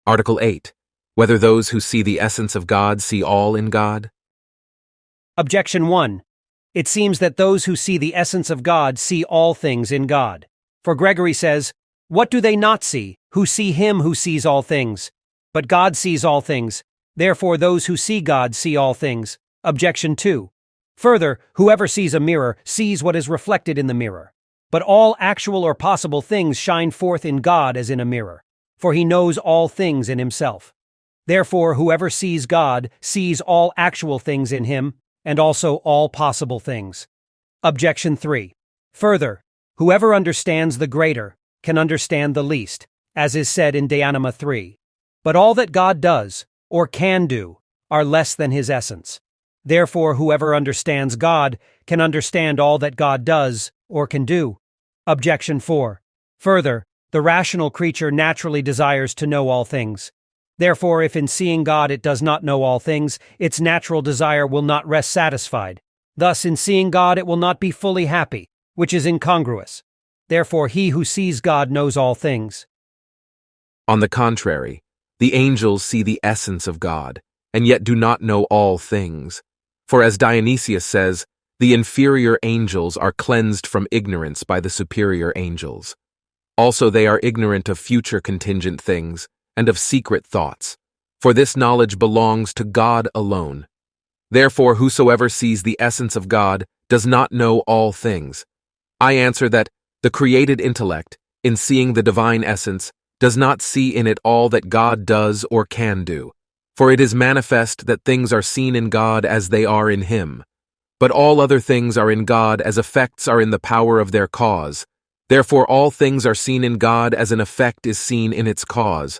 Article 8. Whether those who see the essence of God see all in God? Objection 1. It seems that those who see the essence of God see all things in God. For Gregory says, "What do they not see, who see him who sees all things? But God sees all things. Therefore those who see God see all things." Objection 2. Further, whoever sees a mirror sees what is reflected in the mirror. But all actual or possible things shine forth in God as in a mirror, for he knows all things in himself. Therefore, whoever sees God sees all actual things in him, and also all possible things. Objection 3. Further, whoever understands the greater can understand the least, as is said in De Anima 3. But all that God does, or can do, are less than his essence. Therefore, whoever understands God can understand all that God does, or can do. Objection 4. Further, the rational creature naturally desires to know all things. Therefore, if in seeing God it does not know all things, its natural desire will not rest satisfied. Thus, in seeing God it will not be fully happy, which is incongruous. Therefore, he who sees God knows all things. On the contrary, the angels see the essence of God, and yet do not know all things. For as Dionysius says, the inferior angels are cleansed from ignorance by the superior angels. Also they are ignorant of future contingent things, and of secret thoughts, for this knowledge belongs to God alone. Therefore, whosoever sees the essence of God does not know all things. I answer that the created intellect, in seeing the divine essence, does not see in it all that God does or can do, for it is manifest that things are seen in God as they are in him. But all other things are in God as effects are in the power of their cause. Therefore all things are seen in God as an effect is seen in its cause.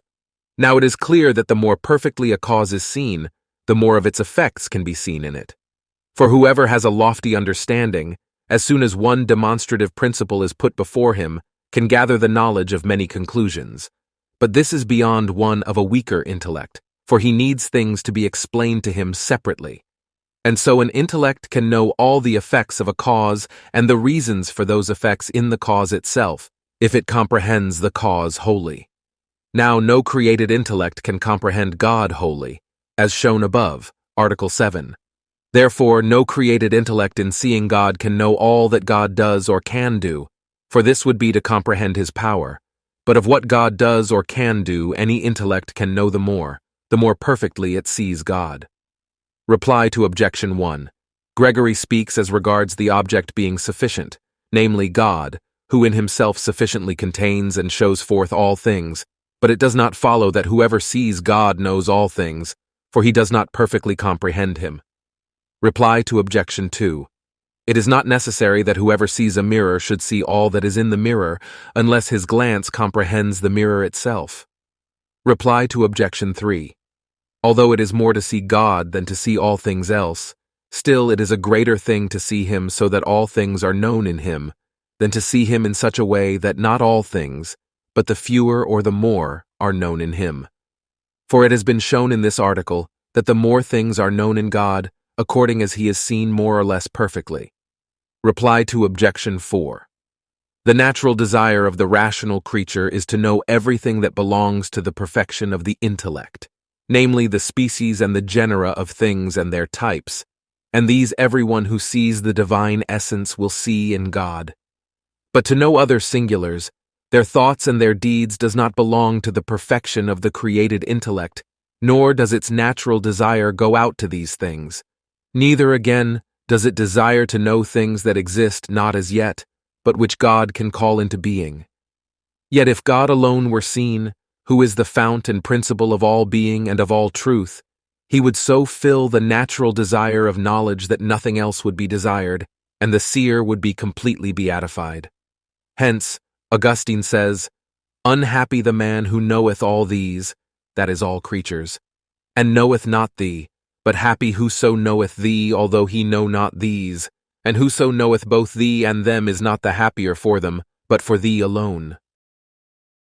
Now it is clear that the more perfectly a cause is seen, the more of its effects can be seen in it. For whoever has a lofty understanding, as soon as one demonstrative principle is put before him, can gather the knowledge of many conclusions. But this is beyond one of a weaker intellect, for he needs things to be explained to him separately. And so an intellect can know all the effects of a cause and the reasons for those effects in the cause itself, if it comprehends the cause wholly. Now no created intellect can comprehend God wholly, as shown above, Article 7. Therefore no created intellect in seeing God can know all that God does or can do, for this would be to comprehend his power. But of what God does or can do, any intellect can know the more perfectly it sees God. Reply to Objection 1. Gregory speaks as regards the object being sufficient, namely God, who in himself sufficiently contains and shows forth all things, but it does not follow that whoever sees God knows all things, for he does not perfectly comprehend him. Reply to Objection 2. It is not necessary that whoever sees a mirror should see all that is in the mirror, unless his glance comprehends the mirror itself. Reply to Objection 3. Although it is more to see God than to see all things else, still it is a greater thing to see him so that all things are known in him, than to see him in such a way that not all things, but the fewer or the more, are known in him. For it has been shown in this article that the more things are known in God, according as he is seen more or less perfectly. Reply to Objection 4. The natural desire of the rational creature is to know everything that belongs to the perfection of the intellect, namely the species and the genera of things and their types, and these everyone who sees the divine essence will see in God. But to know other singulars, their thoughts and their deeds does not belong to the perfection of the created intellect, nor does its natural desire go out to these things. Neither, again, does it desire to know things that exist not as yet, but which God can call into being. Yet if God alone were seen, who is the fount and principle of all being and of all truth, he would so fill the natural desire of knowledge that nothing else would be desired, and the seer would be completely beatified. Hence, Augustine says, "Unhappy the man who knoweth all these," that is all creatures, "and knoweth not thee, but happy whoso knoweth thee, although he know not these, and whoso knoweth both thee and them is not the happier for them, but for thee alone."